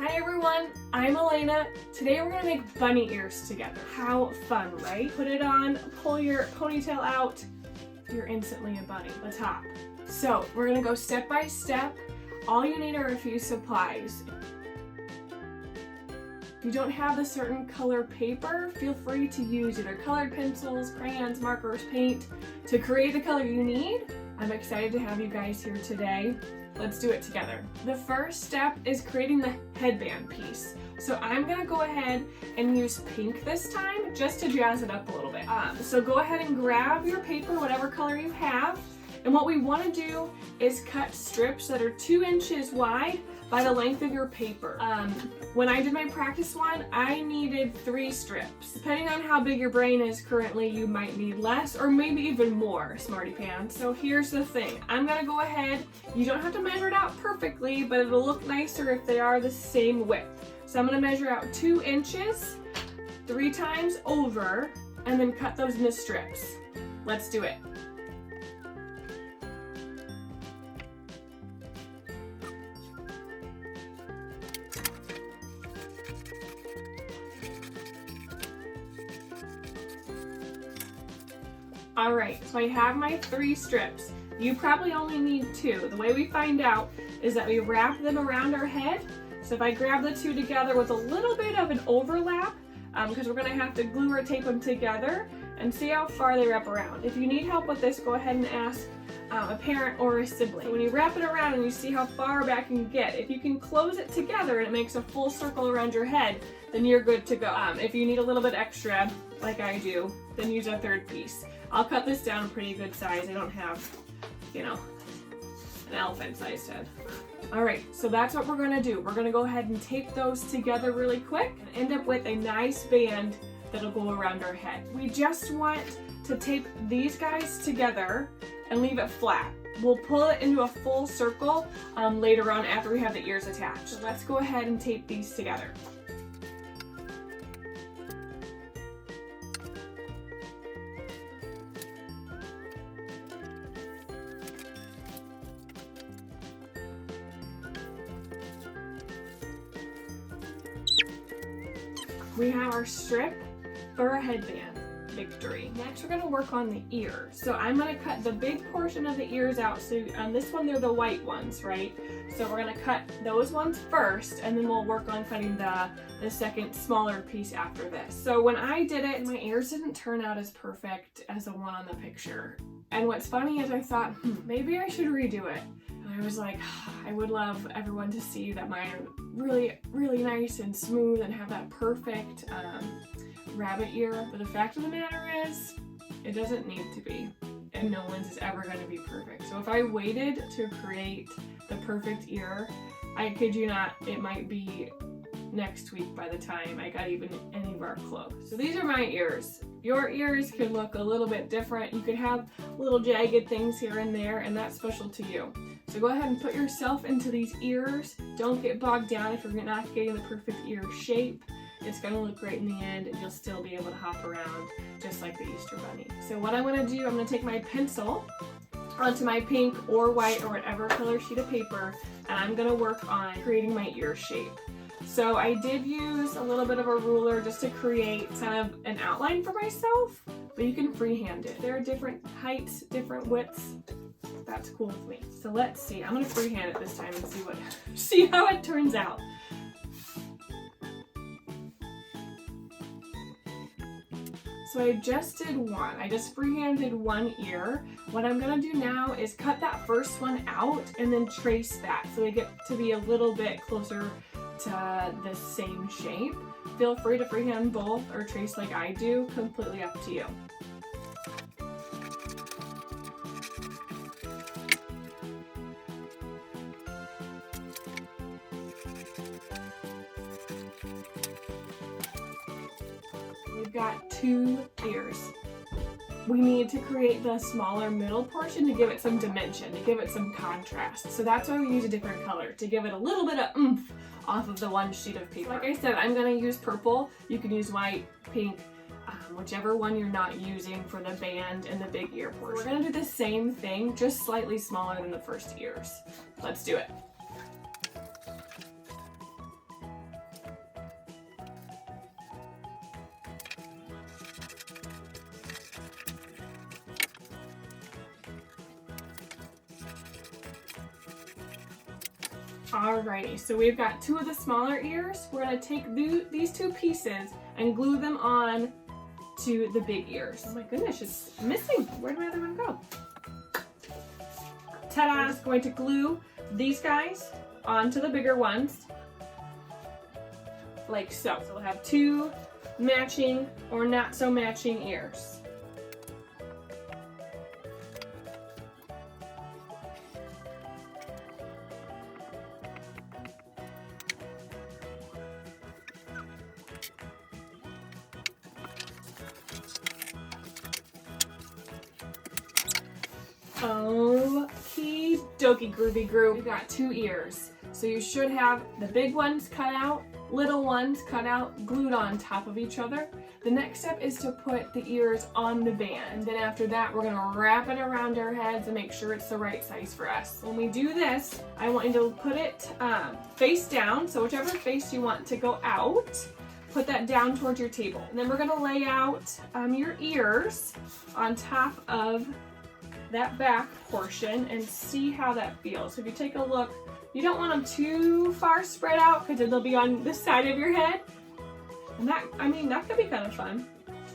Hi everyone, I'm Elena. Today we're gonna make bunny ears together. How fun, right? Put it on, pull your ponytail out, you're instantly a bunny. Let's hop. So we're gonna go step by step. All you need are a few supplies. If you don't have a certain color paper, feel free to use either colored pencils, crayons, markers, paint to create the color you need. I'm excited to have you guys here today. Let's do it together. The first step is creating the headband piece. So I'm gonna go ahead and use pink this time just to jazz it up a little bit. So go ahead and grab your paper, whatever color you have. And what we wanna do is cut strips that are 2 inches wide by the length of your paper. When I did my practice one, I needed 3 strips. Depending on how big your brain is currently, you might need less or maybe even more, smarty pants. So here's the thing. I'm gonna go ahead, you don't have to measure it out perfectly, but it'll look nicer if they are the same width. So I'm gonna measure out 2 inches, 3 times over, and then cut those into strips. Let's do it. Alright, so I have my 3 strips. You probably only need 2. The way we find out is that we wrap them around our head. So if I grab the 2 together with a little bit of an overlap, because we're going to have to glue or tape them together, and see how far they wrap around. If you need help with this, go ahead and ask a parent or a sibling. So when you wrap it around and you see how far back you can get, if you can close it together and it makes a full circle around your head, then you're good to go. If you need a little bit extra, like I do, then use a 3rd piece. I'll cut this down a pretty good size. I don't have, an elephant-sized head. All right, so that's what we're gonna do. We're gonna go ahead and tape those together really quick and end up with a nice band that'll go around our head. We just want to tape these guys together and leave it flat. We'll pull it into a full circle later on after we have the ears attached. So let's go ahead and tape these together. We have our strip for a headband. Victory. Next, we're going to work on the ears. So I'm going to cut the big portion of the ears out. So on this one, they're the white ones, right? So we're going to cut those ones first, and then we'll work on cutting the second smaller piece after this. So when I did it, my ears didn't turn out as perfect as the one on the picture. And what's funny is I thought, maybe I should redo it. And I was like, I would love everyone to see that mine are really, really nice and smooth and have that perfect rabbit ear. But the fact of the matter is, it doesn't need to be. And no one's is ever going to be perfect. So if I waited to create the perfect ear, I kid you not, it might be next week by the time I got even any of our clothes. So these are my ears. Your ears could look a little bit different. You could have little jagged things here and there, and that's special to you. So go ahead and put yourself into these ears. Don't get bogged down if you're not getting the perfect ear shape. It's going to look great in the end, and you'll still be able to hop around just like the Easter Bunny. So what I'm going to do, I'm going to take my pencil onto my pink or white or whatever color sheet of paper, and I'm going to work on creating my ear shape. So I did use a little bit of a ruler just to create kind of an outline for myself, but you can freehand it. There are different heights, different widths. That's cool with me. So let's see. I'm going to freehand it this time and see how it turns out. So I just did one. I just freehanded one ear. What I'm gonna do now is cut that first one out and then trace that so they get to be a little bit closer to the same shape. Feel free to freehand both or trace like I do, completely up to you. We've got 2 ears. We need to create the smaller middle portion to give it some dimension, to give it some contrast. So that's why we use a different color, to give it a little bit of oomph off of the one sheet of paper. Like I said, I'm going to use purple. You can use white, pink, whichever one you're not using for the band and the big ear portion. We're going to do the same thing, just slightly smaller than the first ears. Let's do it. Alrighty, so we've got 2 of the smaller ears. We're gonna take these 2 pieces and glue them on to the big ears. Oh my goodness, it's missing. Where did my other one go? Ta-da! I'm just going to glue these guys onto the bigger ones, like so. So we'll have 2 matching or not so matching ears. Okie dokie, groovy groove. We've got 2 ears. So you should have the big ones cut out, little ones cut out, glued on top of each other. The next step is to put the ears on the band. And then after that, we're gonna wrap it around our heads and make sure it's the right size for us. When we do this, I want you to put it face down. So whichever face you want to go out, put that down towards your table. And then we're gonna lay out your ears on top of that back portion and see how that feels. So if you take a look, you don't want them too far spread out because they'll be on the side of your head. And that could be kind of fun.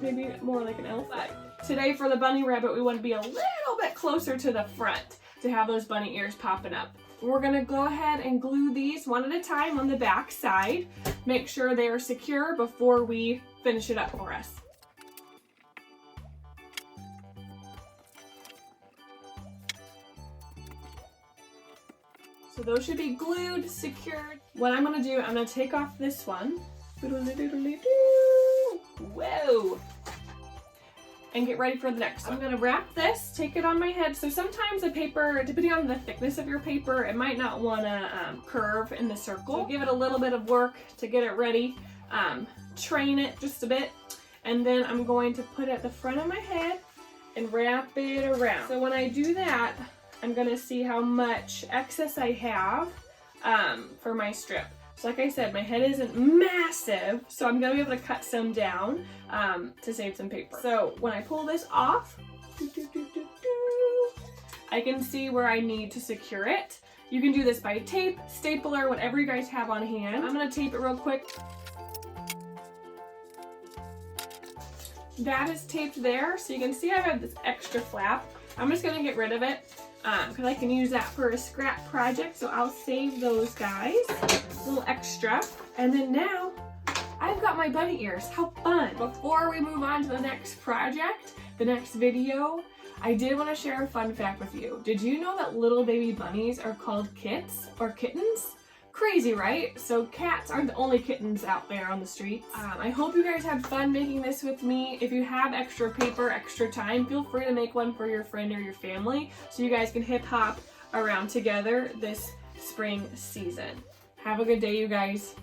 Maybe more like an elf. But today for the bunny rabbit, we want to be a little bit closer to the front to have those bunny ears popping up. We're gonna go ahead and glue these one at a time on the back side. Make sure they are secure before we finish it up for us. So those should be glued, secured. What I'm gonna do, I'm gonna take off this one. Whoa! And get ready for the next one. I'm gonna wrap this, take it on my head. So sometimes the paper, depending on the thickness of your paper, it might not wanna curve in the circle. So give it a little bit of work to get it ready. Train it just a bit. And then I'm going to put it at the front of my head and wrap it around. So when I do that, I'm gonna see how much excess I have for my strip. So like I said, my head isn't massive, so I'm gonna be able to cut some down to save some paper. So when I pull this off, I can see where I need to secure it. You can do this by tape, stapler, whatever you guys have on hand. I'm gonna tape it real quick. That is taped there, so you can see I have this extra flap. I'm just gonna get rid of it because I can use that for a scrap project, so I'll save those guys, a little extra. And then now, I've got my bunny ears. How fun! Before we move on to the next project, the next video, I did want to share a fun fact with you. Did you know that little baby bunnies are called kits or kittens? Crazy, right? So cats aren't the only kittens out there on the streets. I hope you guys had fun making this with me. If you have extra paper, extra time, feel free to make one for your friend or your family so you guys can hip hop around together this spring season. Have a good day, you guys.